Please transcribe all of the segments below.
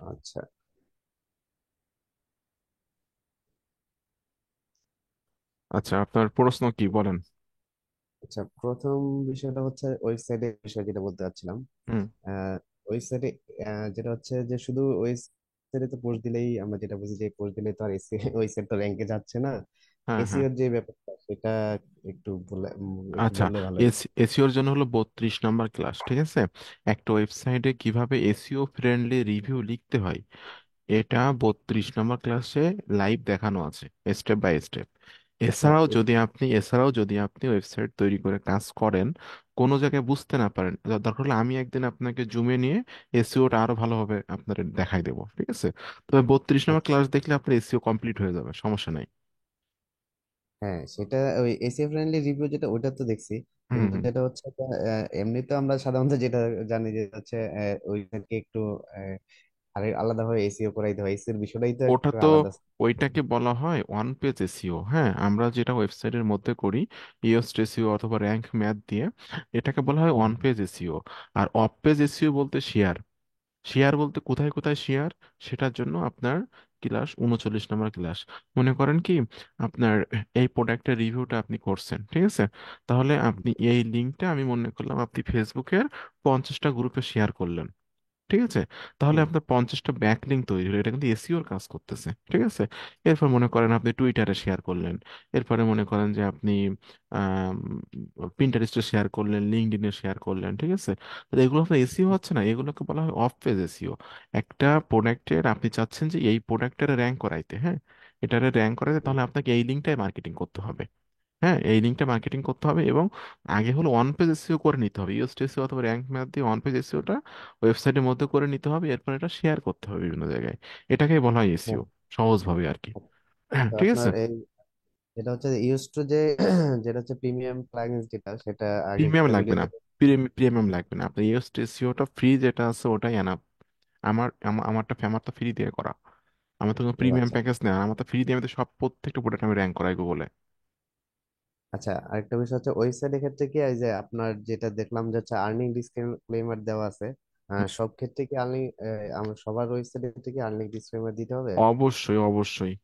আচ্ছা আচ্ছা, আপনার প্রশ্ন কি বলেন? আচ্ছা, প্রথম বিষয়টা হচ্ছে ওয়েবসাইটের বিষয় যেটা বলতে চাচ্ছিলাম। হুম। ওয়েবসাইটে যেটা হচ্ছে যে শুধু ওয়েবসাইটে তো পোস্ট দিলেই আমরা যেটা বুঝি যে পোস্ট দিলে তো আর ওয়েবসাইট তো র্যাঙ্কে যাচ্ছে না। হ্যাঁ, হ্যাঁ। এসিওর যে ব্যাপারটা সেটা একটু বলে একটু আচ্ছা, বললে ভালো হয়। এসিওর জন্য হলো 32 নম্বর ক্লাস, ঠিক আছে? একটা ওয়েবসাইটে কিভাবে এসিও ফ্রেন্ডলি রিভিউ লিখতে হয়, এটা 32 নম্বর ক্লাসে লাইভ দেখানো আছে, স্টেপ বাই স্টেপ। আচ্ছা এছাড়াও যদি আপনি ওয়েবসাইট তৈরি করে কাজ করেন, কোনো জায়গায় বুঝতে না পারেন, দরকার হলে আমি একদিন আপনাকে জুমে নিয়ে এসিওটা আরো ভালোভাবে আপনার দেখাই দেবো, ঠিক আছে? তবে 32 নম্বর আচ্ছা। ক্লাস দেখলে আপনার এসিও কমপ্লিট হয়ে যাবে, সমস্যা নাই। হ্যাঁ, সেটা ওই এসিও ফ্রেন্ডলি রিভিউ যেটা ওটা তো দেখছি। হুম, কিন্তু হুম। যেটা হচ্ছে এমনি তো আমরা সাধারণত যেটা জানি যে হচ্ছে ওইটাকে একটু আরে আলাদাভাবে এসিও করাইতে হয়, এসিওর বিষয়টাই তো ওটা একটু তো আলাদা। ওইটাকে বলা হয় ওয়ান পেজ এসইও। হ্যাঁ, আমরা যেটা ওয়েবসাইটের মধ্যে করি, ইয়োস্ট এসইও অথবা র্যাঙ্ক ম্যাথ দিয়ে, এটাকে বলা হয় হুম, ওয়ান পেজ এসইও। আর অফ পেজ এসইও বলতে শেয়ার, শেয়ার বলতে কোথায় কোথায় শেয়ার, সেটার জন্য আপনার ক্লাস 39 নম্বর ক্লাস। মনে করেন কি, আপনার এই প্রোডাক্টের রিভিউটা আপনি করছেন, ঠিক আছে? তাহলে আপনি এই লিঙ্কটা, আমি মনে করলাম আপনি ফেসবুকের 50টা গ্রুপে শেয়ার করলেন, ঠিক আছে? তাহলে হুম, আপনার 50টা ব্যাকলিঙ্ক তৈরি হলো, এটা কিন্তু এসইওর কাজ করতেছে, ঠিক আছে? এরপর মনে করেন আপনি টুইটারে শেয়ার করলেন, এরপরে মনে করেন যে আপনি পিন্টারেস্টে শেয়ার করলেন, লিঙ্কডইনে শেয়ার করলেন, ঠিক আছে? তো এগুলো আপনার এসইও হচ্ছে না, এগুলোকে বলা হয় অফ পেজ এসইও। একটা প্রোডাক্টের আপনি চাচ্ছেন যে এই প্রোডাক্টের র্যাঙ্ক করাইতে, হ্যাঁ, এটারে র্যাঙ্ক করাইতে, তাহলে আপনাকে এই লিঙ্কটাই মার্কেটিং করতে হবে। হ্যাঁ, এই লিঙ্কটা মার্কেটিং করতে হবে, এবং আগে হলো ওয়ান পেজ এসইও করে নিতে হবে, ইউএসটি এসইও অথবা র্যাঙ্ক ম্যাথ দিয়ে ওয়ান পেজ এসইওটা ওয়েবসাইটের মধ্যে করে নিতে হবে, এরপর এটা শেয়ার করতে হবে বিভিন্ন জায়গায়। এটাকেই বলা হয় এসইও, হ্যাঁ। সহজভাবে আর কি। তো ঠিক আপনার আছে। এই যেটা হচ্ছে ইউজ টু যে যেটা হচ্ছে প্রিমিয়াম প্লাগইনস যেটা সেটা আগে প্রিমিয়াম একটা লাগবে না, ভিডিওতে। প্রিমিয়াম লাগবে না, আপনার ইউএসটি এসইওটা ফ্রি যেটা আছে ওটাই এনাফ। আমার তো ফ্রি দিয়ে করা, আমার তো কোনো ও প্রিমিয়াম আচ্ছা। প্যাকেজ নেই, আমার তো ফ্রি দিয়ে আমি তো সব প্রত্যেকটা প্রোডাক্ট আমি র্যাঙ্ক করাই গুগলে। আচ্ছা, আরেকটা বিষয় হচ্ছে ওয়েবসাইটের ক্ষেত্রে কি এই যে আপনার যেটা দেখলাম যে হচ্ছে আর্নিং ডিসক্লেমার দেওয়া আছে, সব ক্ষেত্রে কি আর্নিং আমার সবার ওয়েবসাইটে কি আর্নিং ডিসক্লেমার দিতে হবে? অবশ্যই, অবশ্যই।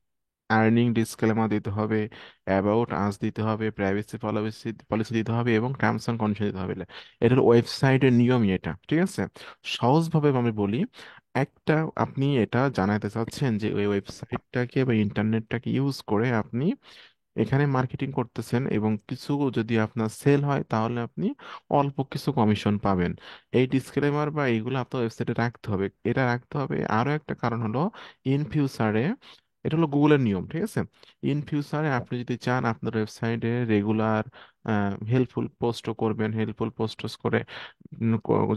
আর্নিং ডিসক্লেমার দিতে হবে, অ্যাবাউট আস দিতে হবে, প্রাইভেসি পলিসি পলিসি দিতে হবে, এবং টার্মস অ্যান্ড কন্ডিশন দিতে হবে। এটা হলো ওয়েবসাইটের নিয়মই এটা, ঠিক আছে? সহজভাবে আমি বলি, একটা, আপনি এটা জানাতে চাচ্ছেন যে ওই ওয়েবসাইটটাকে বা ইন্টারনেটটাকে ইউজ করে আপনি এখানে মার্কেটিং করতেছেন, এবং কিছু যদি আপনার সেল হয় তাহলে আপনি অল্প কিছু কমিশন পাবেন। এই ডিসক্লেমার বা এইগুলো আপনার ওয়েবসাইটে রাখতে হবে। এটা রাখতে হবে আরো একটা কারণ হলো, ইন ফিউচারে, এটা হলো গুগলের নিয়ম, ঠিক আছে? ইন ফিউচারে আপনি যদি চান আপনার ওয়েবসাইটে রেগুলার হেল্পফুল পোস্টও করবেন, হেল্পফুল পোস্ট করে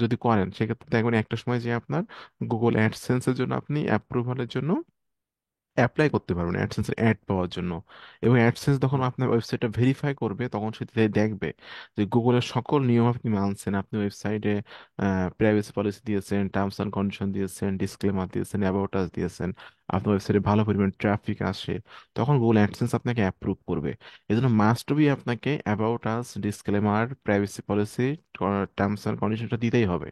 যদি করেন, সেক্ষেত্রে দেখবেন একটা সময় যে আপনার গুগল অ্যাডসেন্সের জন্য আপনি অ্যাপ্রুভালের জন্য অ্যাপ্লাই করতে পারবেন, অ্যাডসেন্সের অ্যাড পাওয়ার জন্য। এবং অ্যাডসেন্স যখন আপনার ওয়েবসাইটটা ভেরিফাই করবে, তখন সে দেখবে যে গুগলের সকল নিয়ম আপনি মানছেন, আপনি ওয়েবসাইটে প্রাইভেসি পলিসি দিয়েছেন, টার্মস অ্যান্ড কন্ডিশন দিয়েছেন, ডিসক্লেমার দিয়েছেন, অ্যাবাউট আস দিয়েছেন, আপনার ওয়েবসাইটে ভালো পরিমাণ ট্রাফিক আসে, তখন গুগল অ্যাডসেন্স আপনাকে অ্যাপ্রুভ করবে। এই জন্য মাস্ট বি আপনাকে about us, disclaimer, privacy policy, terms and কন্ডিশনটা দিতেই হবে।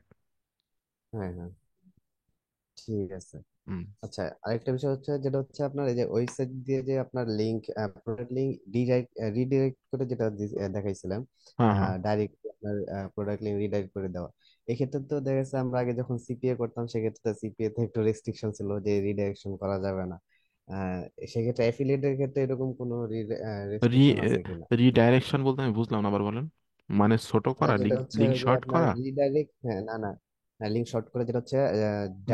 হ্যাঁ, হ্যাঁ, ঠিক আছে। হুম। আচ্ছা, আরেকটা বিষয় হচ্ছে যেটা হচ্ছে আপনার এই যে ওয়েবসাইট দিয়ে যে আপনার লিংক, প্রোডাক্ট লিংক রিডাইরেক্ট করে যেটা দেখাইছিলাম, হ্যাঁ, হ্যাঁ। ডাইরেক্ট আপনার প্রোডাক্ট লিংক রিডাইরেক্ট করে দেওয়া। এক্ষেত্রে তো দেখা যাচ্ছে আমরা আগে যখন সিপিএ করতাম সেক্ষেত্রে সিপিএ তে একটু রেস্ট্রিকশন ছিল যে রিডাইরেকশন করা যাবে না। আহ, সেক্ষেত্রে অ্যাফিলিয়েটের ক্ষেত্রে এরকম কোনো রি রেস্ট্রিকশন আছে কিনা? রিডাইরেকশন বলতে আমি বুঝলাম না, আবার বলেন। মানে ছোট করা, যেটা লিঙ্ক হচ্ছে লিঙ্ক যে শর্ট আপনার করা? রিডাইরেক্ট, হ্যাঁ না না, লিংক শর্ট করে যেটা হচ্ছে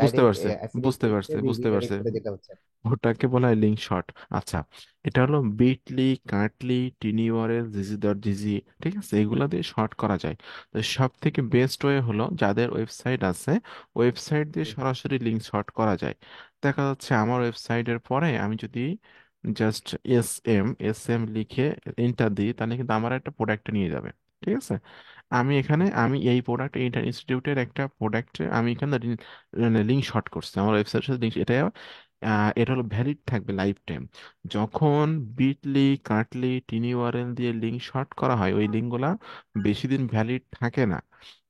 বুঝতে ডাইরেক্ট পারছে, অ্যাফিলিয়েট বুঝতে লিংকে পারছে, বুঝতে রিডাইরেক্ট পারছে। করে যেটা হচ্ছে। ওটাকে বলা হয় লিঙ্ক শর্ট। আচ্ছা, এটা হলো বিটলি, কার্টলি, টিনিওয়ারেল, জিজি ডট জিজি, ঠিক আছে? এগুলা দিয়ে শর্ট করা যায়। তো সব থেকে বেস্ট ওয়ে হলো, যাদের ওয়েবসাইট আছে, ওয়েবসাইট দিয়ে সরাসরি লিঙ্ক শর্ট করা যায়। দেখা যাচ্ছে আমার ওয়েবসাইটের পরে আমি যদি জাস্ট এস এম লিখে এন্টার দিই, তাহলে কিন্তু আমার একটা প্রোডাক্ট নিয়ে যাবে, ঠিক আছে? আমি এই প্রোডাক্ট, ইন্টার ইনস্টিটিউটের একটা প্রোডাক্টে আমি এখানে লিঙ্ক শর্ট করছি, আমার ওয়েবসাইটের সাথে লিঙ্ক, এটা হলো ভ্যালিড থাকবে লাইফ টাইম। যখন বিটলি, কার্টলি, টিনি ওয়ারেল দিয়ে লিঙ্ক শর্ট করা হয়, ওই লিঙ্কগুলা বেশি দিন ভ্যালিড থাকে না।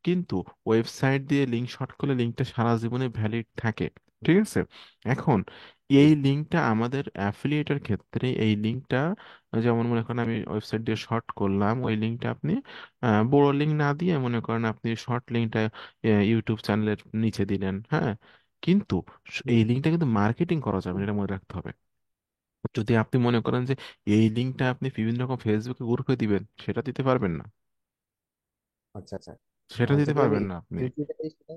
কিন্তু ওয়েবসাইট দিয়ে লিঙ্ক শর্ট করলে লিঙ্কটা সারা জীবনে ভ্যালিড থাকে। ঠিক আছে। এখন এই লিঙ্কটা আমাদের অ্যাফিলিয়েটের ক্ষেত্রে এই লিঙ্কটা, যেমন মনে করেন আমি ওয়েবসাইট দিয়ে শর্ট করলাম, ওই লিঙ্কটা আপনি বড় লিঙ্ক না দিয়ে মনে করেন আপনি শর্ট লিঙ্কটা ইউটিউব চ্যানেলের নিচে দিলেন, হ্যাঁ। কিন্তু এই লিঙ্কটা কিন্তু মার্কেটিং করা যাবে না, এটা মনে রাখতে হবে। যদি আপনি মনে করেন যে এই লিঙ্কটা আপনি বিভিন্ন রকম ফেসবুকে গ্রুপে দিবেন, সেটা দিতে পারবেন না। আচ্ছা আচ্ছা। সেটা দিতে যদি আমি পারবেন না আপনি। ইউটিউবে দিই সেটা,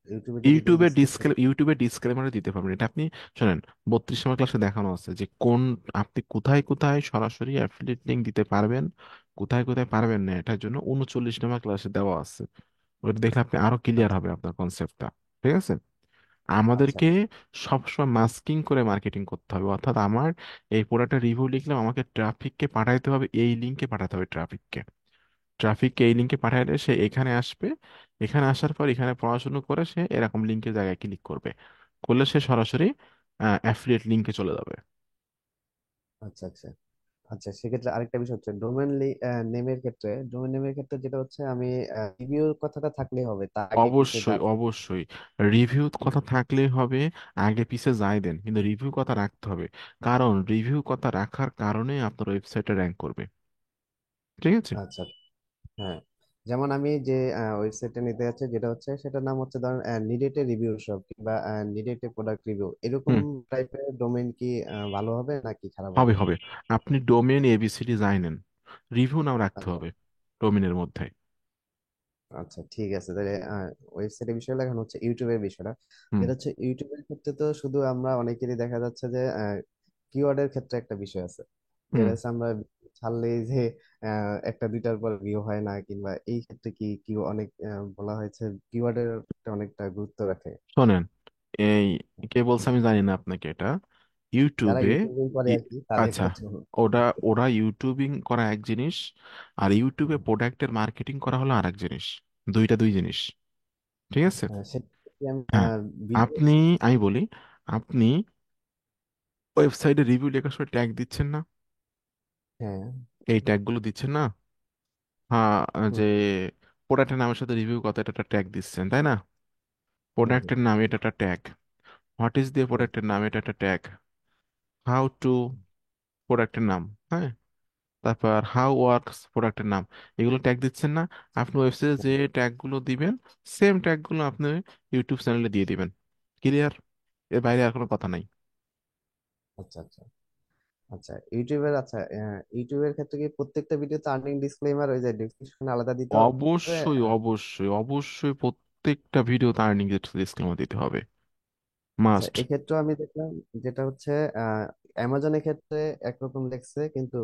ইউটিউবে যদি দিই সেক্ষেত্রে। ইউটিউবে ডিসক্লেমারে দিতে পারবেন এটা আপনি। শোনেন, 32 নম্বর ক্লাসে দেখানো আছে যে কোন আপনি কোথায় কোথায় সরাসরি অ্যাফিলিয়েট লিংক দিতে পারবেন, কোথায় কোথায় পারবেন না, এটার জন্য 39 নম্বর ক্লাসে দেওয়া আছে। ওটা দেখলে আপনি আরো ক্লিয়ার আচ্ছা হবে আপনার কনসেপ্টটা। ঠিক আছে। আচ্ছা আমাদেরকে সবসময় মাস্কিং করে মার্কেটিং করতে হবে, অর্থাৎ আমার এই প্রোডাক্টের রিভিউ লিখলাম, আমাকে ট্রাফিককে পাঠাইতে হবে, এই লিঙ্কে পাঠাতে হবে ট্রাফিককে। ট্রাফিককে এই লিঙ্কে পাঠাইলে সে এখানে আসবে, এখানে আসার পর এখানে পড়াশোনা করে সে এরকম লিঙ্কের জায়গায় ক্লিক করবে, করলে সে সরাসরি অ্যাফিলিয়েট লিঙ্কে চলে যাবে। আচ্ছা আচ্ছা। আচ্ছা, সেক্ষেত্রে আরেকটা বিষয় হচ্ছে ডোমেন নেমের ক্ষেত্রে, ডোমেন নেমের ক্ষেত্রে যেটা হচ্ছে আমি রিভিউর কথাটা থাকলেই হবে, তার আগে পিছে অবশ্যই যাবে। অবশ্যই, রিভিউ কথা থাকলেই হবে। আগে পিছে যাই দেন, কিন্তু রিভিউ কথা রাখতে হবে। কারণ রিভিউ কথা রাখার কারণে আপনার ওয়েবসাইটে র্যাঙ্ক করবে। ঠিক আছে। আচ্ছা। হ্যাঁ, যেমন আমি যে ওয়েবসাইটটা নিতে যাচ্ছি যেটা হচ্ছে সেটার নাম হচ্ছে ধরেন নিডেটে রিভিউ শপ কিংবা নিডেটে প্রোডাক্ট রিভিউ, এরকম হুম। টাইপের ডোমেন কি ভালো হবে নাকি খারাপ হবে হবে? হবে। আপনি ডোমেন এবিসিডি জানেন, রিভিউ নাও রাখতে আচ্ছা হবে ডোমেনের মধ্যে। আচ্ছা, ঠিক আছে তাহলে। ওয়েবসাইটের বিষয় লেখানো হচ্ছে ইউটিউবের বিষয়টা, হুম যেটা হচ্ছে ইউটিউবের ক্ষেত্রে তো শুধু আমরা অনেকেরই দেখা যাচ্ছে যে কিওয়ার্ডের ক্ষেত্রে একটা বিষয় আছে, হুম। যেটা হচ্ছে আমরা ছাড়লেই যে একটা দুইটার পর ভিউ হয় না, কিংবা এই ক্ষেত্রে কি কি অনেক বলা হয়েছে কিওয়ার্ডের অনেকটা গুরুত্ব রাখে। শোনেন, এই কে বলছে আমি জানি না আপনাকে এটা। যারা ইউটিউবে ইউটিউবিং করে ই- আর কি তাদের আচ্ছা, কথা ওরা বলছি। ওরা ইউটিউবিং করা এক জিনিস, আর ইউটিউবে প্রোডাক্টের মার্কেটিং করা হলো আরেক জিনিস। দুইটা দুই জিনিস। ঠিক আছে। সেটা কি আমি হ্যাঁ। ভিডিও। আপনি, আমি বলি, আপনি ওয়েবসাইটে রিভিউ লেখার সময় ট্যাগ দিচ্ছেন না? হ্যাঁ। এই ট্যাগগুলো দিচ্ছেন না? হ্যাঁ। হুম যে প্রোডাক্টের নামের সাথে রিভিউ কত, এটা একটা ট্যাগ দিচ্ছেন, তাই না? হুম হুম প্রোডাক্টের নাম, এটা একটা ট্যাগ। হোয়াট ইজ দিয়ে হুম, প্রোডাক্টের নাম, এটা একটা ট্যাগ। হাউ টু, প্রোডাক্টের নাম, হ্যাঁ। তারপর হাউ ওয়ার্কস, প্রোডাক্টের নাম। এগুলো ট্যাগ দিচ্ছেন না? আপনি ওয়েবসাইটে যে হুম। ট্যাগগুলো দিবেন, সেম ট্যাগগুলো আপনি ইউটিউব চ্যানেলে দিয়ে দিবেন। ক্লিয়ার? এর বাইরে আর কোনো কথা নাই। আচ্ছা আচ্ছা। আচ্ছা ইউটিউবের, আচ্ছা ইউটিউবের ক্ষেত্রে কি প্রত্যেকটা ভিডিওতে আর্নিং ডিসক্লেমার হয়ে যায়, ডেসক্রিপশনে আলাদা দিতে হবে? অবশ্যই অবশ্যই অবশ্যই, প্রত্যেকটা ভিডিওতে আর্নিং ডিসক্লেমার দিতে হবে, আচ্ছা, মাস্ট। এক্ষেত্রেও আমি দেখলাম যেটা হচ্ছে অ্যামাজনের ক্ষেত্রে একরকম লেখছে, কিন্তু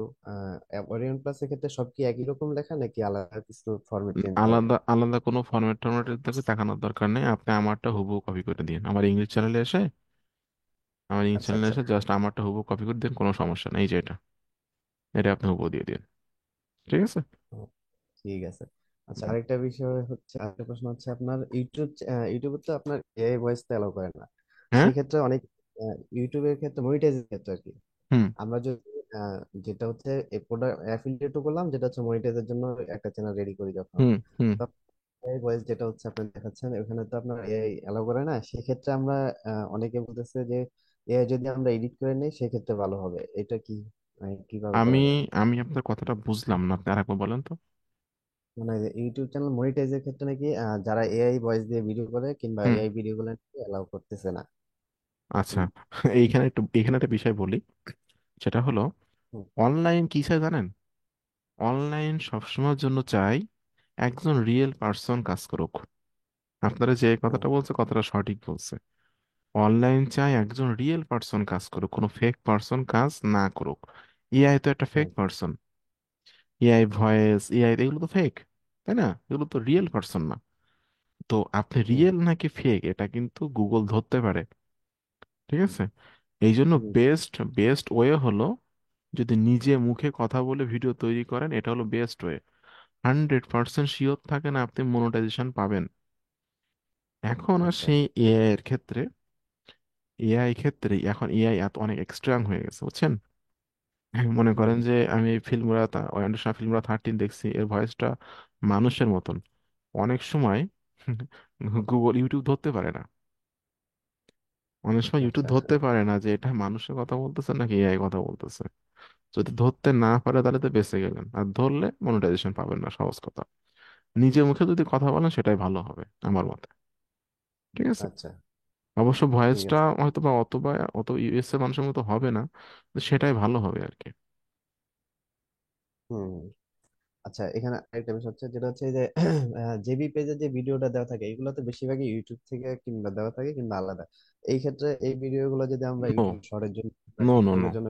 ওরিয়ন প্লাসের ক্ষেত্রে সব কি একই রকম লেখা নাকি আলাদা কিছু ফরম্যাট চেঞ্জ হবে? আলাদা আলাদা কোনো ফরম্যাট টরম্যাটের দিকে তাকানোর দরকার নেই, আপনি আমারটা হুবহু কপি করে দিন আমার ইংলিশ চ্যানেলে এসে। আমার ইংলিশ আচ্ছা চ্যানেলে আচ্ছা। এসে জাস্ট আমারটা হুবহু কপি করে দিন, কোনো সমস্যা নেই। এই যে এটা, এটা আপনি হুবহু দিয়ে দিন। ঠিক আছে। হুম, ঠিক আছে। আচ্ছা, আরেকটা বিষয় হচ্ছে, আরেকটা প্রশ্ন হচ্ছে আপনার ইউটিউবে তো আপনার এআই ভয়েস তো অ্যালাউ করে না, হ্যাঁ। সেক্ষেত্রে অনেক ইউটিউবের ক্ষেত্রে মনিটাইজের ক্ষেত্রে আর কি, হুম আমরা যদি যেটা হচ্ছে এই প্রোডাক্ট অ্যাফিলিয়েট করলাম, যেটা হচ্ছে মনিটাইজের জন্য একটা চ্যানেল রেডি করি যখন, হুম হুম। তো এই ভয়েস যেটা হচ্ছে আপনি দেখাচ্ছেন ওখানে তো আপনার এআই অ্যালাউ করে না, সেক্ষেত্রে আমরা অনেকে বলতেছে যে এআই যদি আমরা এডিট করে নিই সেক্ষেত্রে ভালো হবে, এটা কি কিভাবে আমি করা যায়? আমি আপনার কথাটা বুঝলাম না, আপনি আরেকবার বলেন তো। মানে ইউটিউব চ্যানেল মনিটাইজের ক্ষেত্রে নাকি যারা এআই ভয়েস দিয়ে ভিডিও করে কিংবা হুম। এআই ভিডিও গুলো অ্যালাউ করতেছে না। আচ্ছা, এইখানে একটা বিষয় বলি, সেটা হলো হুম, অনলাইন কি চাই জানেন? অনলাইন সবসময়ের জন্য চাই একজন রিয়েল পার্সন কাজ করুক। আপনারা যে হুম, কথাটা বলছে কথাটা সঠিক বলছে। অনলাইন চাই একজন রিয়েল পার্সন কাজ করুক, কোনো ফেক পার্সন কাজ না করুক। এআই তো একটা ফেক হুম, পার্সন। এআই ভয়েস, এআই এগুলো তো ফেক, তাই না? এগুলো তো রিয়েল পার্সন না। তো আপনি হুম, রিয়েল নাকি ফেক এটা কিন্তু গুগল ধরতে পারে। ঠিক আছে। এই জন্য হুম। বেস্ট বেস্ট ওয়ে হলো, যদি নিজে মুখে কথা বলে ভিডিও তৈরি করেন, এটা হলো বেস্ট ওয়ে। 100% শিওর থাকেন আপনি মনিটাইজেশন পাবেন। এখন আচ্ছা। আসি এআই এর ক্ষেত্রে। এআই ক্ষেত্রে এখন এআই এত অনেক এক্সট্রাম হয়ে গেছে, বুঝছেন? মনে হুম, করেন যে আমি ফিল্মরা, ফিল্মরা 13 দেখছি, এর ভয়েসটা মানুষের মতন। অনেক সময় গুগল ইউটিউব ধরতে পারে না। অনেক সময় ইউটিউব আচ্ছা ধরতে পারে না যে এটা মানুষের কথা বলতেছে নাকি এআই কথা বলতেছে। যদি ধরতে না পারে তাহলে তো বেঁচে গেলেন, আর ধরলে মনিটাইজেশন পাবেন না, সহজ কথা। নিজের মুখে যদি কথা বলেন সেটাই ভালো হবে আমার মতে। ঠিক আছে। আচ্ছা। অবশ্য ঠিক ভয়েসটা আছে। হয়তো বা অত ইউএস এর মানুষের মতো হবে না, তো সেটাই ভালো হবে আর কি। হুম। আচ্ছা, এখানে আরেকটা বিষয় হচ্ছে, যেটা হচ্ছে এই যে জেবি পেজে যে ভিডিওটা দেওয়া থাকে, এগুলো তো বেশিরভাগই ইউটিউব থেকে কিংবা দেওয়া থাকে কিংবা আলাদা। এই ক্ষেত্রে এই ভিডিওগুলো যদি আমরা নো, ইউটিউব শর্টের জন্য বা নো, নো, নো, টিকটকের জন্য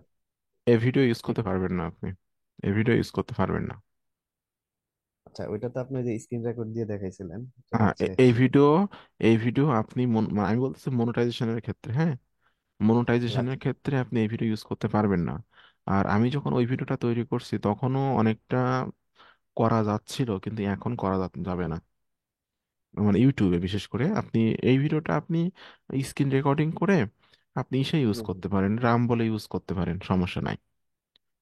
এ ভিডিও ইউজ ঠিক। করতে পারবেন না আপনি। এ ভিডিও ইউজ করতে পারবেন না। আচ্ছা, ওইটা তো আপনি যে স্ক্রিন রেকর্ড দিয়ে দেখাইছিলেন, যেটা হচ্ছে এই ভিডিও আপনি মানে আমি বলতেছি মনিটাইজেশনের ক্ষেত্রে, হ্যাঁ, মনিটাইজেশনের আচ্ছা। ক্ষেত্রে আপনি এই ভিডিও ইউজ করতে পারবেন না। আর আমি যখন ওই ভিডিওটা তৈরি করছি তখনও অনেকটা করা যাচ্ছিল, কিন্তু এখন করা যাবে না। মানে ইউটিউবে বিশেষ করে আপনি এই ভিডিওটা আপনি স্ক্রিন রেকর্ডিং করে আপনি ইসে ইউজ হুম, করতে পারেন, রাম বলে ইউজ করতে পারেন, সমস্যা নাই।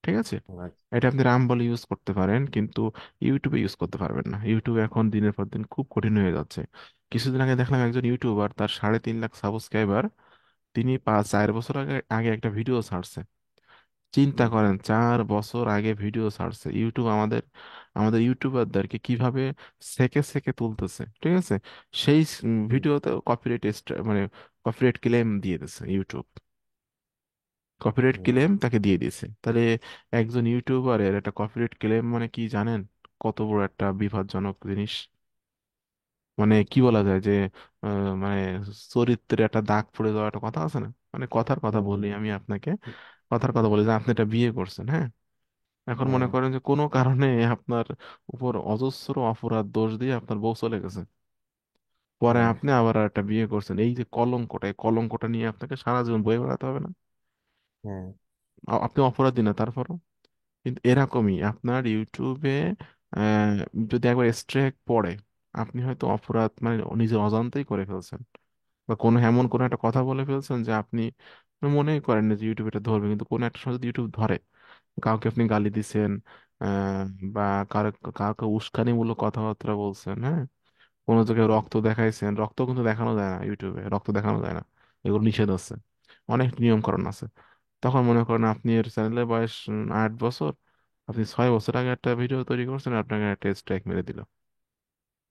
ঠিক আছে। হুম, আচ্ছা। এটা আপনি রাম বলে ইউজ করতে পারেন, কিন্তু ইউটিউবে ইউজ করতে পারবেন না। ইউটিউবে এখন দিনের পর দিন খুব কঠিন হয়ে যাচ্ছে। কিছুদিন আগে দেখলাম একজন ইউটিউবার, তার 3.5 লাখ সাবস্ক্রাইবার, তিনি 4 বছর আগে আগে একটা ভিডিও ছাড়ছে। চিন্তা হুম, করেন, 4 বছর আগে ভিডিও ছাড়ছে। ইউটিউব আমাদের আমাদের ইউটিউবারদেরকে কিভাবে সেকে সেকে তুলতেছে, ঠিক আছে। সেই হুম, ভিডিওতে কপিরাইট মানে কপিরাইট ক্লেম দিয়ে দিচ্ছে ইউটিউব। কপিরাইট হুম, ক্লেম তাকে দিয়ে দিয়েছে। তাহলে একজন ইউটিউবারের একটা কপিরাইট ক্লেম মানে কি জানেন? কত বড় একটা বিপজ্জনক জিনিস। মানে কি বলা যায় যে মানে চরিত্রে একটা দাগ পড়ে যাওয়া, একটা কথা আছে না, মানে কথার কথা হুম, বলি আমি আপনাকে, কথার কথা বলি যে আপনি এটা বিয়ে করছেন, হ্যাঁ, এখন মনে হ্যাঁ, করেন যে কোনো কারণে আপনার উপর অজস্র অপরাধ দোষ দিয়ে আপনার বউ চলে গেছে, পরে হ্যাঁ, আপনি আবার একটা বিয়ে করছেন, এই যে কলঙ্কটা, এই কলঙ্কটা নিয়ে আপনাকে সারা জীবন বয়ে বেড়াতে হবে না? হ্যাঁ। আপনি অপরাধী না তারপরও। কিন্তু এরকমই আপনার ইউটিউবে আহ, যদি একবার স্ট্রাইক পড়ে, আপনি হয়তো অপরাধ মানে নিজের অজান্তেই করে ফেলছেন, বা কোনো এমন কোনো একটা কথা বলে ফেলছেন যে আপনি মনেই করেন না যে ইউটিউব এটা ধরবে, কিন্তু কোনো একটা সময় যদি ইউটিউব ধরে, কাউকে আপনি গালি দিছেন, আহ, বা কারো কাউকে উস্কানিমূলক কথাবার্তা বলছেন, হ্যাঁ, কোনো জায়গায় হুম, রক্ত দেখাইছেন, রক্ত কিন্তু দেখানো যায় না ইউটিউবে, রক্ত দেখানো যায় না, এগুলো নিষেধ আছে, অনেক নিয়ম কানুন আছে। তখন মনে করেন আপনি এর চ্যানেলের বয়স 8 বছর, আপনি 6 বছর আগে একটা ভিডিও তৈরি করছেন, আপনাকে একটা স্ট্রাইক মেরে দিল।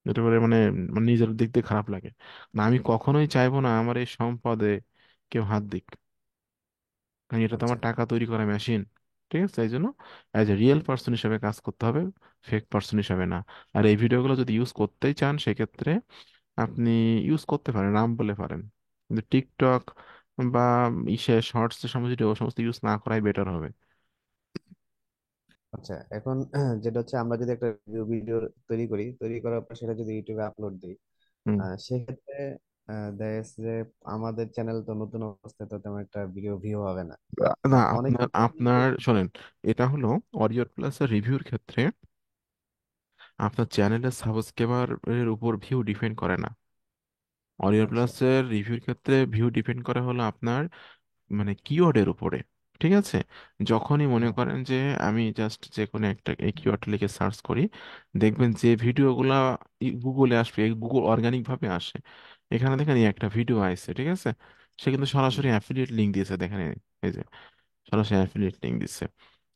এটা করে মানে মানে নিজের দিক দিয়ে খারাপ লাগে। না, আমি কখনোই চাইবো না আমার এই সম্পদে কেউ হাত দিক, কারণ এটা তো আচ্ছা, আমার টাকা তৈরি করা মেশিন। ঠিক আছে, এই জন্য অ্যাজ এ রিয়েল পার্সন হিসেবে কাজ করতে হবে, ফেক পার্সন হিসেবে না। আর এই ভিডিওগুলো যদি ইউজ করতেই চান সেক্ষেত্রে আপনি ইউজ করতে পারেন, নাম বলে পারেন, কিন্তু টিকটক বা শর্টস যে সমস্ত ভিডিও, সমস্ত ইউজ না করাই বেটার হবে। আচ্ছা। এখন যেটা হচ্ছে, আমরা যদি একটা ভিডিও তৈরি করি, তৈরি করার পর সেটা যদি ইউটিউবে আপলোড দিই, হুম। সেক্ষেত্রে দেখা যাচ্ছে যে আমাদের চ্যানেল তো নতুন অবস্থায়, তো তেমন একটা ভিডিও ভিউ হবে না। না, অনেক আপনার আপনার শোনেন, এটা হলো অডিও প্লাসের রিভিউর ক্ষেত্রে আপনার চ্যানেলের সাবস্ক্রাইবারের উপর ভিউ ডিপেন্ড করে না। অডিও আচ্ছা। প্লাসের রিভিউর ক্ষেত্রে ভিউ ডিপেন্ড করে হলো আপনার মানে কিওয়ার্ডের উপরে। ঠিক আছে। যখনই মনে হ্যাঁ। করেন যে আমি জাস্ট যে কোনো একটা এই কিওয়ার্ড লিখে সার্চ করি, দেখবেন যে ভিডিওগুলা গুগলে আসবে, গুগল অর্গানিক ভাবে আসে। এখানে দেখেন এই একটা ভিডিও আসছে, ঠিক আছে, সে কিন্তু হুম, সরাসরি অ্যাফিলিয়েট লিঙ্ক দিয়েছে, দেখেন এই যে সরাসরি অ্যাফিলিয়েট লিঙ্ক দিচ্ছে।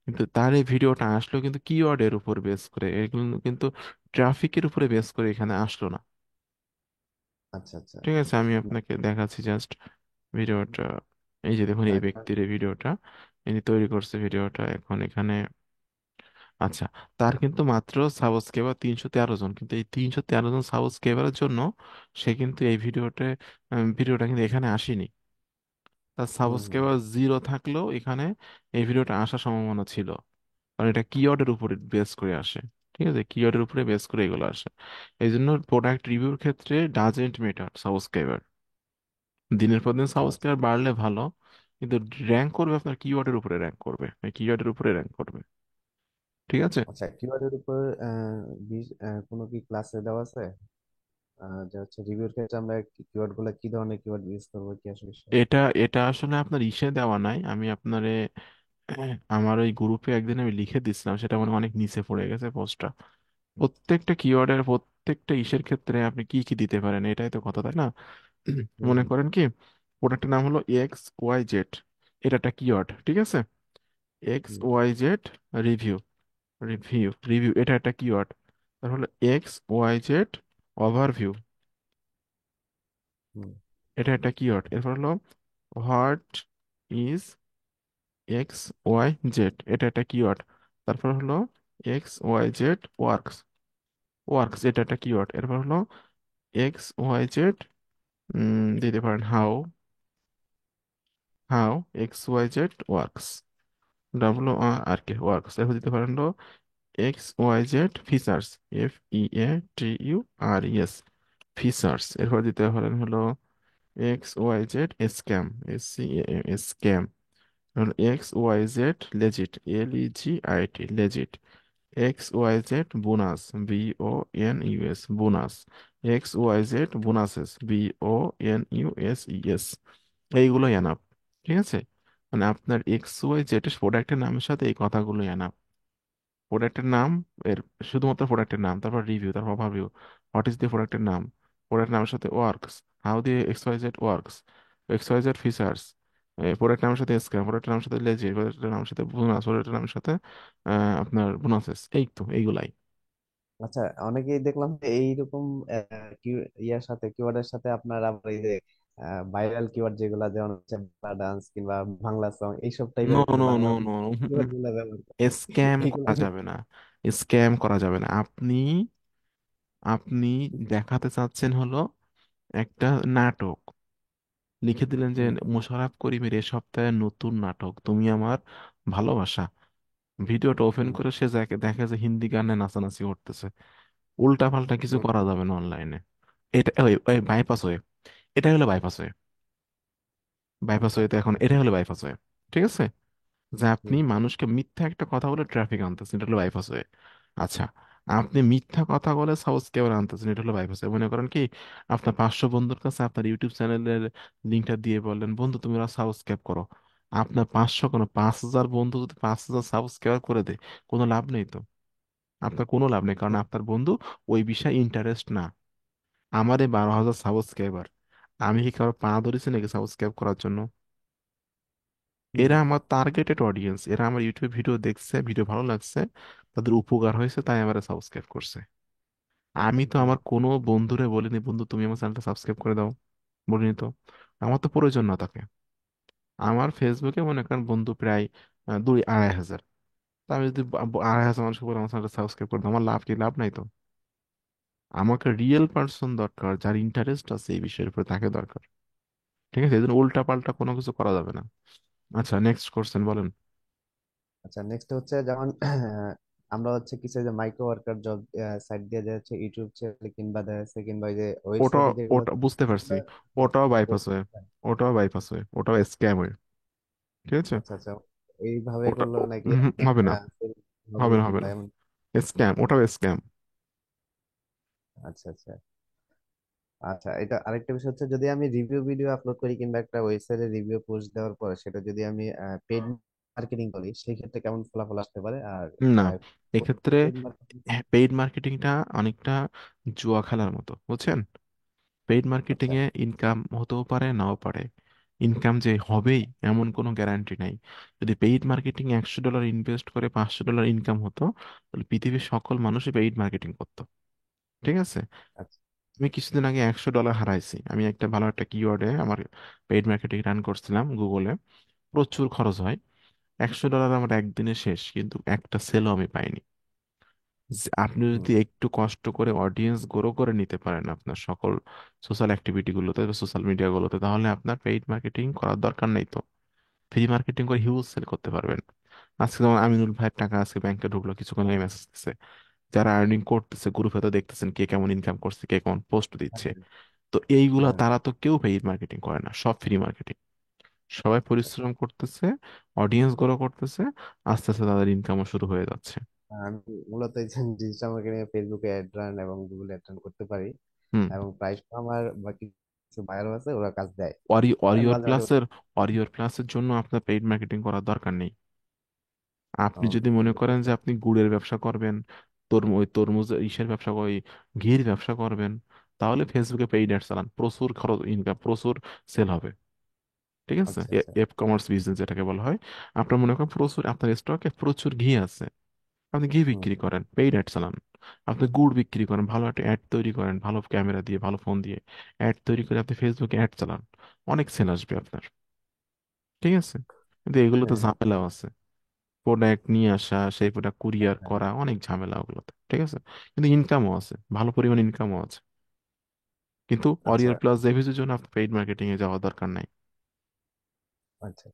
কিন্তু তার এই ভিডিওটা আসলো কিন্তু কিওয়ার্ডের উপর বেস করে, এগুলো কিন্তু ট্রাফিকের উপরে বেস করে এখানে আসলো না। আচ্ছা, আচ্ছা। ঠিক আছে, আমি না, আপনাকে দেখাচ্ছি জাস্ট ভিডিওটা। এই যে দেখুন, এই না, ব্যক্তির এই ভিডিওটা, ইনি তৈরি করছে ভিডিওটা এখন এখানে। আচ্ছা, তার কিন্তু মাত্র সাবস্ক্রাইবার 313 জন, কিন্তু এই 313 জন সাবস্ক্রাইবারের জন্য সে কিন্তু এই ভিডিওটা কিন্তু এখানে আসেনি। তার হুম, হুম। সাবস্ক্রাইবার 0 থাকলেও এখানে এই ভিডিওটা আসার সম্ভাবনা ছিল, কারণ এটা কিওয়ার্ডের উপরে বেস করে আসে। ঠিক আছে, কিওয়ার্ডের উপরে বেস করে এগুলো আসে। এই জন্য প্রোডাক্ট রিভিউর ক্ষেত্রে ডাজেন্ট ম্যাটার সাবস্ক্রাইবার, দিনের পর দিন আচ্ছা, সাবস্ক্রাইবার বাড়লে ভালো, কিন্তু র্যাঙ্ক করবে আপনার কিওয়ার্ডের উপরে, র্যাঙ্ক করবে কিওয়ার্ডের উপরে র্যাঙ্ক করবে। ঠিক আছে। আচ্ছা। কিওয়ার্ডের উপর কোনো কি ক্লাসে দেওয়া আছে, যে হচ্ছে রিভিউর ক্ষেত্রে আমরা কিওয়ার্ড গুলো কি ধরনের কিওয়ার্ড ইউজ করবো, কি আসলে বিষয়? এটা এটা আসলে আপনার ইসে দেওয়া নাই, আমি আপনারে আমার ওই গ্রুপে একদিন আমি লিখে দিছিলাম, সেটা মানে অনেক নিচে পড়ে গেছে পোস্টটা। প্রত্যেকটা কিওয়ার্ডের প্রত্যেকটা ইসের ক্ষেত্রে আপনি কি কি দিতে পারেন, এটাই তো কথা, তাই না? হুম, মনে হুম, করেন কি, প্রোডাক্টের নাম হলো এক্স ওয়াই জেড, এটা একটা কিওয়ার্ড, ঠিক আছে? X hmm, Y Z review, review এটা একটা কিওয়ার্ড। তারপর হলো X Y Z overview, hmm, এটা একটা কিওয়ার্ড। এরপর হলো what is X Y Z, এটা একটা কিওয়ার্ড। তারপর হলো X Y Z works, works এটা একটা কিওয়ার্ড। এরপর হলো এক্স ওয়াই জেড দিতে পারেন how, how X Y Z works, W R K works. এরপর দিতে পারেন হলো X Y Z features, FEATURES features. এরপর দিতে পারেন হলো X Y Z scam, SCAM। X Y Z legit, LEGIT legit. X Y Z bonus, BONUS bonus. X Y Z bonuses, BONUSES। এইগুলো enough, ঠিক আছে? মানে আপনার এক্স ওয়াই জেড প্রোডাক্টের নামের সাথে এই কথাগুলো এনাফ। প্রোডাক্টের নাম, এর শুধুমাত্র প্রোডাক্টের নাম, তারপর রিভিউ, তারপর ওভারভিউ, হোয়াট ইজ দি প্রোডাক্টের নাম, প্রোডাক্ট নামের সাথে works, how the X Y Z works, X Y Z features, product নামের সাথে স্ক্যাম, প্রোডাক্টের নামের সাথে লেজি, প্রোডাক্টের নামের সাথে বোনাস, প্রোডাক্টের নামের সাথে আপনার বোনাসেস। এই তো এইগুলাই। আচ্ছা। অনেকেই দেখলাম যে এইরকম ইয়ার সাথে কিওয়ার্ডের সাথে আপনার আবার এই যে ভাইরাল কিওয়ার্ড যেগুলা, যেমন হচ্ছে ডান্স কিংবা বাংলা সং, এইসব নো টাইপের no no Bangla no, keyword গুলা ব্যবহার করে স্ক্যাম এইগুলা করা যাবে না, স্ক্যাম করা যাবে না। আপনি আপনি দেখাতে চাচ্ছেন হলো একটা নাটক, লিখে দিলেন যে হুম, মোশাররফ করিমের এ সপ্তাহে নতুন নাটক তুমি আমার ভালোবাসা, ভিডিওটা ওপেন হুম, করে সে যাকে দেখে যে হিন্দি গানে নাচানাচি করতেছে, উল্টা পাল্টা কিছু হুম, করা যাবে না অনলাইনে। এটা ওই ওই বাইপাস হয়ে, এটা হলো বাইপাস হয়ে, বাইপাস আচ্ছা, হয়ে তো এখন এটা হলো বাইপাস হয়ে, ঠিক আছে? যে আপনি হুম, মানুষকে মিথ্যা একটা কথা বলে ট্রাফিক আনতেছেন, এটা হলো বাইপাস হয়ে। আচ্ছা, আপনি মিথ্যা কথা বলে সাবস্ক্রাইবার আনতেছেন, এটা হলো বাইপাস হয়ে। মনে করেন কি, আপনার 500 বন্ধুর কাছে আপনার ইউটিউব চ্যানেলের লিঙ্কটা দিয়ে বললেন, বন্ধু তুমি ওরা সাবস্ক্রাইব করো। আপনার 500 কোনো 5,000 বন্ধু যদি 5,000 সাবস্ক্রাইব করে দেয়, কোনো লাভ নেই তো, আপনার কোনো লাভ নেই, কারণ আপনার বন্ধু ওই বিষয়ে ইন্টারেস্ট না। আমার এই 12,000 সাবস্ক্রাইবার, আমি কি কারো পা ধরেছি নাকি সাবস্ক্রাইব করার জন্য? হুম, এরা আমার টার্গেটেড অডিয়েন্স, এরা আমার ইউটিউব ভিডিও দেখছে, ভিডিও ভালো লাগছে, তাদের উপকার হয়েছে, তাই আমার সাবস্ক্রাইব করছে। আমি তো হুম, আমার কোনো বন্ধুরে বলিনি, বন্ধু তুমি আমার চ্যানেলটা সাবস্ক্রাইব করে দাও, বলিনি তো। আমার তো প্রয়োজন না তাকে। আমার ফেসবুকে মনে করেন বন্ধু প্রায় 2-2.5 হাজার। তা আমি যদি 2.5 হাজার মানুষের উপর আমার চ্যানেলটা সাবস্ক্রাইব করে দাও, আমার লাভ কি? লাভ নাই তো। আমাকে রিয়েল পার্সন দরকার, যার ইন্টারেস্ট আছে এই বিষয়ের উপর, তাকে দরকার। ঠিক আছে, এই জন্য উল্টা পাল্টা কোনো কিছু করা যাবে না। আচ্ছা, নেক্সট কোশ্চেন বলেন। আচ্ছা। নেক্সট হচ্ছে যেমন আমরা হচ্ছে কিছু যে মাইক্রো ওয়ার্কার জব সাইট দিয়ে দেখা যাচ্ছে ইউটিউব চ্যানেল কিংবা দেখা যাচ্ছে কিংবা ওই যে ওটা ওয়েবসাইটে যেগুলো ওটা বুঝতে পারছি, ওটাও বাইপাস হয়ে, ওটাও বাইপাস হয়ে, ওটাও স্ক্যাম হয়ে, ঠিক আছে? আচ্ছা, আচ্ছা। এইভাবে ওটা করলে নাকি হবে না, sale হবে হবে না, হবে কিংবা না, এমন? স্ক্যাম, ওটাও স্ক্যাম। আচ্ছা, আচ্ছা। আচ্ছা, এটা আরেকটা বিষয় হচ্ছে, যদি আমি রিভিউ ভিডিও আপলোড করি কিংবা একটা ওয়েবসাইটে রিভিউ পোস্ট দেওয়ার পর সেটা যদি আমি পেড মার্কেটিং করি, সেই ক্ষেত্রে কেমন ফলাফল আসতে পারে? আর না, এক্ষেত্রে পেড মার্কেটিং। পেইড মার্কেটিংটা অনেকটা জুয়া খেলার মতো, বুঝছেন? পেইড মার্কেটিং আচ্ছা, এ ইনকাম হতেও পারে, নাও পারে। ইনকাম যে হবেই এমন কোনো গ্যারান্টি নাই। যদি পেইড মার্কেটিং $100 ইনভেস্ট করে $500 ইনকাম হতো, তাহলে পৃথিবীর সকল মানুষই পেইড মার্কেটিং করতো, ঠিক আছে? আচ্ছা। আমি কিছুদিন আগে $100 হারাইছি। আমি একটা ভালো একটা কিওয়ার্ডে আমার পেইড মার্কেটিং রান করছিলাম গুগলে, প্রচুর খরচ হয়। $100 আমার একদিনে শেষ, কিন্তু একটা সেলও আমি পাইনি। আপনি হুম, যদি একটু কষ্ট করে অডিয়েন্স গ্রো করে নিতে পারেন আপনার সকল সোশ্যাল অ্যাক্টিভিটি গুলোতে, সোশ্যাল মিডিয়া গুলোতে, তাহলে আপনার পেইড মার্কেটিং করার দরকার নেই তো। ফ্রি মার্কেটিং করে হিউজ সেল করতে পারবেন। আজকে যেমন আমিনুল ভাইয়ের টাকা আজকে ব্যাংকে ঢুকলো, কিছুক্ষণ আগে মেসেজ দিচ্ছে। যারা আর্নিং করতেছে গ্রুপে তো দেখতেছেন কে কেমন ইনকাম করছে, কে কেমন পোস্ট দিচ্ছে। হ্যাঁ, তো এইগুলা হ্যাঁ। তারা তো কেউ পেইড মার্কেটিং করে না, সব ফ্রি মার্কেটিং। সবাই পরিশ্রম করতেছে, অডিয়েন্স গ্রো করতেছে, আস্তে আস্তে তাদের ইনকামও শুরু হয়ে যাচ্ছে। আমি মূলত এই ডিজিটাল মার্কেটিং এ ফেসবুকে অ্যাড রান এবং গুগলে অ্যাড রান করতে পারি, হুম। এবং প্রাইস আমার বাকি কিছু বায়ারও আছে, ওরা কাজ দেয়। আর অরিওর মাঝে মাঝে প্লাসের, অরিওর প্লাসের জন্য আপনার পেইড মার্কেটিং করার দরকার নেই। আপনি ও, যদি মনে করেন যে আপনি গুড়ের ব্যবসা করবেন, ওই তরমুজ ইসের ব্যবসা ওই ঘির ব্যবসা করবেন, তাহলে ফেসবুকে পেইড অ্যাড চালান, প্রচুর খরচ, ইনকাম প্রচুর, সেল হবে। ঠিক আছে, আচ্ছা আচ্ছা। এফ কমার্স বিজনেস যেটাকে বলা হয়। আপনার মনে করেন প্রচুর, আপনার স্টকে প্রচুর ঘি আছে, আপনি ঘি হুম বিক্রি হুম। করেন, পেইড অ্যাড চালান। আপনি গুড় বিক্রি করেন, ভালো একটা অ্যাড তৈরি করেন, ভালো ক্যামেরা দিয়ে, ভালো ফোন দিয়ে অ্যাড তৈরি করে আপনি ফেসবুকে অ্যাড চালান, অনেক সেল আসবে আপনার। ঠিক আছে, কিন্তু এগুলো তো হ্যাঁ হ্যাঁ। ঝামেলাও আছে। প্রোডাক্ট নিয়ে আসা, সেই প্রোডাক্ট কুরিয়ার হ্যাঁ। করা, অনেক ঝামেলা ওগুলোতে। ঠিক আছে, কিন্তু ইনকামও আছে, ভালো পরিমাণ ইনকামও আছে। কিন্তু আচ্ছা অরিয়ার প্লাস জেভিসের জন্য আপনার পেইড মার্কেটিং এ যাওয়ার দরকার নাই। আচ্ছা।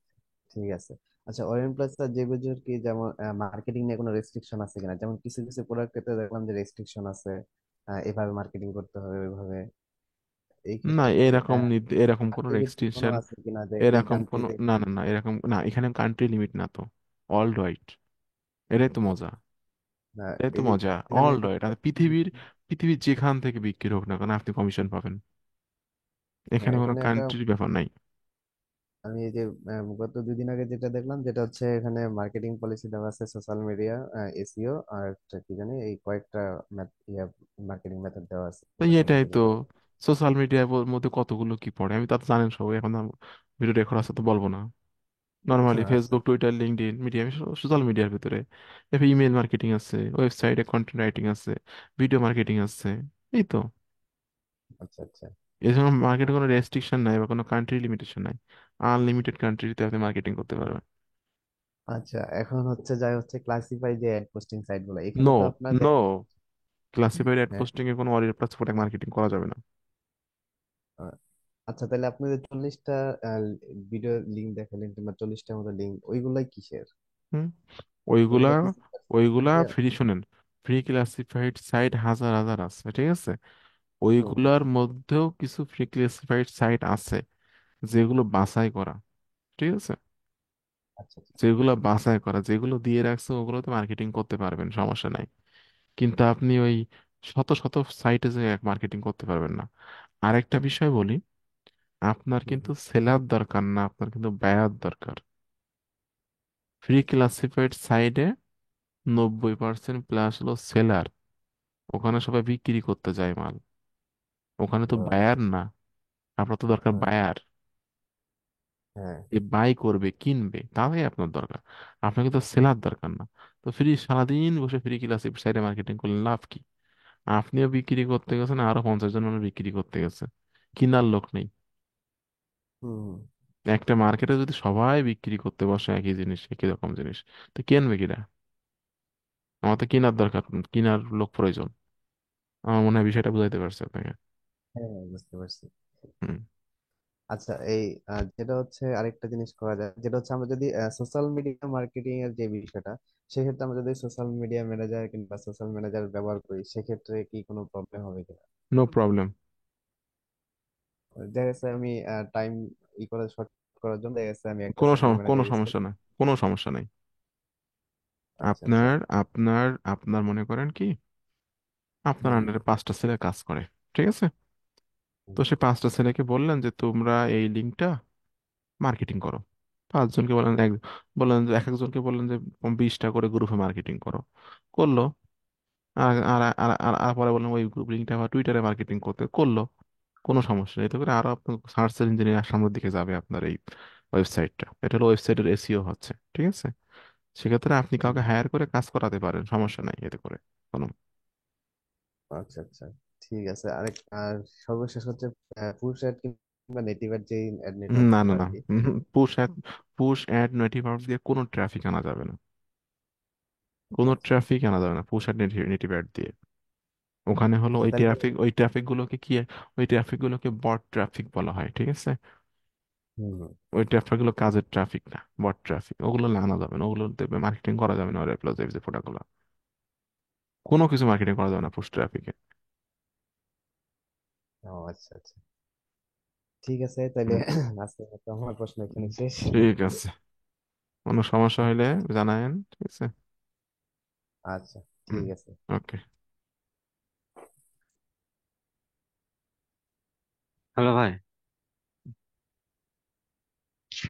ঠিক আছে। আচ্ছা, ওরিয়ন প্লাস আর জেবিজুর কি যেমন মার্কেটিং নিয়ে কোনো রেস্ট্রিকশন আছে কিনা? যেমন কিছু কিছু প্রোডাক্টে দেখলাম যে রেস্ট্রিকশন আছে, এভাবে মার্কেটিং করতে হবে ওইভাবে। এই না, ক্ষেত্রে কি এরকম এরকম কোনো কান্ট্রি ভিত্তিক কোনো রেস্ট্রিকশন, আছে কিনা যে এই এরকম কোনো, কান্ট্রিতে? না না না, এরকম না, এখানে কান্ট্রি লিমিট না তো, অল রাইট। এটাই তো মজা, এটাই তো এই মজা। এখানে অল রাইট, আর পৃথিবীর, পৃথিবীর যেখান থেকে বিক্রি হোক না কেন আপনি কমিশন পাবেন। হ্যাঁ, এখানে কোনো এখানে একটা কান্ট্রির ব্যাপার নাই। আমি এই যে গত 2 দিন আগে যেটা দেখলাম, যেটা হচ্ছে এখানে মার্কেটিং পলিসি দেওয়া আছে, সোশ্যাল মিডিয়া, এসইও, আর একটা কি জানি এই কয়েকটা মার্কেটিং মেথড দেওয়া আছে তো সোশ্যাল এটাই তো, মিডিয়া। সোশ্যাল মিডিয়ার মধ্যে কতগুলো কি পড়ে আমি তা তো জানেন সবাই, এখন ভিডিও রেকর্ড আছে তো বলবো না। নর্মালি আচ্ছা Facebook, Twitter, LinkedIn, media, social মিডিয়ার ভিতরে এরপর ইমেল মার্কেটিং আছে, ওয়েবসাইটে কন্টেন্ট রাইটিং আছে, ভিডিও মার্কেটিং আছে, এই তো। আচ্ছা। আচ্ছা এই জন্য মার্কেটে কোনো রেস্ট্রিকশন নাই বা কোনো কান্ট্রি লিমিটেশন নাই, আনলিমিটেড কান্ট্রিতে আপনি মার্কেটিং করতে পারবেন। আচ্ছা। এখন হচ্ছে যাই হচ্ছে ক্লাসিফাই যে অ্যাড পোস্টিং সাইট গুলো, এখানে নো, তো আপনার নো, দেখ। ক্লাসিফাইড অ্যাড হ্যাঁ। পোস্টিং এ কোনো অরিয়ার প্লাস প্রোডাক্ট মার্কেটিং করা যাবে না। আহ, আচ্ছা, তাহলে আপনি যে 40টা ভিডিও লিঙ্ক দেখালেন কিংবা 40টার মতো লিঙ্ক, ওইগুলাই কিসের? হুম, ওইগুলা, ওইগুলো কি সোশ্যাল ওইগুলা মিডিয়ার? ফ্রি, শুনেন, ফ্রি ক্লাসিফাইড সাইট হাজার হাজার আছে, ঠিক আছে। হুম। ওইগুলার মধ্যেও কিছু ফ্রি ক্লাসিফাইড সাইট আছে যেগুলো বাছাই করা, ঠিক আছে, আচ্ছা আচ্ছা। যেগুলো বাছাই করা, যেগুলো দিয়ে রাখছে ওগুলোতে মার্কেটিং করতে পারবেন, সমস্যা নাই। কিন্তু আপনি ওই শত শত সাইটে যে মার্কেটিং করতে পারবেন না। আরেকটা বিষয় বলি, আপনার হুম কিন্তু হুম। সেলার দরকার না, আপনার কিন্তু বায়ার দরকার। ফ্রি ক্লাসিফাইড সাইডে 90% প্লাস হলো সেলার, ওখানে সবাই বিক্রি করতে যায় মাল, ওখানে তো ও আচ্ছা বায়ার আচ্ছা। না। আপনার তো দরকার হুম। বায়ার, হ্যাঁ। যে বাই করবে, কিনবে, তাহলে আপনার দরকার। আপনার কিন্তু সেলার দরকার না। তো ফ্রি, সারাদিন বসে ফ্রি ক্লাসিফাইড সাইডে মার্কেটিং করলে লাভ কি? আপনিও বিক্রি করতে গেছেন, আরো 50 জন মানুষ বিক্রি করতে গেছে, কিনার লোক নেই। হুম। একটা মার্কেটে যদি সবাই বিক্রি করতে বসে একই জিনিস, একই রকম জিনিস, তো কিনবে কিনা? আমার তো কেনার দরকার, কেনার লোক প্রয়োজন। আমার মনে হয় বিষয়টা বুঝাইতে পারছে আপনাকে। হ্যাঁ, বুঝতে পারছি। হুম। আচ্ছা, এই যেটা হচ্ছে আরেকটা জিনিস করা যায়, যেটা হচ্ছে আমরা যদি সোশ্যাল মিডিয়া মার্কেটিং এর যে বিষয়টা, সেক্ষেত্রে আমরা যদি সোশ্যাল মিডিয়া ম্যানেজার কিংবা সোশ্যাল ম্যানেজার ব্যবহার করি, সেক্ষেত্রে কি কোনো প্রবলেম হবে কিনা? No problem. দেখা গেছে আমি টাইম করে শর্ট করার জন্য দেখা গেছে আমি একটা সোশ্যাল কোনো ম্যানেজার ইউজ সমস্যা করি। নাই, কোনো সমস্যা নাই। আচ্ছা আচ্ছা। আপনার আপনার আপনার মনে করেন কি, আপনার হুম আন্ডারে 5টা ছেলে কাজ করে, ঠিক আছে। তো হুম। সে 5টা ছেলেকে বললেন যে তোমরা এই লিঙ্কটা মার্কেটিং করো। 5 জনকে বললেন, বললেন যে এক একজনকে বললেন যে 20টা করে গ্রুপে মার্কেটিং করো, করলো। আর আর আর আর আর পরে বললাম ওই গ্রুপ লিঙ্কটা আবার টুইটারে মার্কেটিং করতে, করলো। কোনো সমস্যা নেই, এতে করে আরো আপনার সার্চ ইঞ্জিনে সামনের দিকে যাবে আপনার এই ওয়েবসাইটটা। এটা হলো ওয়েবসাইটের এসইও হচ্ছে, ঠিক আছে। সেক্ষেত্রে আপনি কাউকে হায়ার করে কাজ করাতে পারেন, সমস্যা নাই এতে করে কোনো। আচ্ছা আচ্ছা। ঠিক আছে। আর সর্বশেষ হচ্ছে ফুল সেট কিংবা নেটিভ এর যে নেটওয়ার্ক না না গুলো আর না, কি। পুশ অ্যাড নেটিভার্স দিয়ে কোনো ট্রাফিক আনা যাবে না, কোনো আচ্ছা ট্রাফিক আনা যাবে না পুশ অ্যাড নেটিভ অ্যাড দিয়ে। ওখানে হলো আচ্ছা। ওই তাহলে ট্রাফিক, ওই ট্রাফিক গুলোকে কি, ওই ট্রাফিক গুলোকে বট ট্রাফিক বলা হয়, ঠিক আছে। হুম হুম। ওই ট্রাফিক গুলো কাজের ট্রাফিক না, বট ট্রাফিক, ওগুলো আনা যাবে না, ওগুলো মার্কেটিং করা যাবে না, প্লাস যে প্রোডাক্ট, কোনো কিছু মার্কেটিং করা যাবে না পুশ ট্রাফিকে। ও আচ্ছা আচ্ছা। ঠিক আছে তাহলে। আজকে মতো আমার প্রশ্ন এখানে শেষ। ঠিক আছে, কোনো সমস্যা হলে জানায়েন, ঠিক আছে। আচ্ছা। হুম। ঠিক আছে। ওকে। হ্যালো ভাই।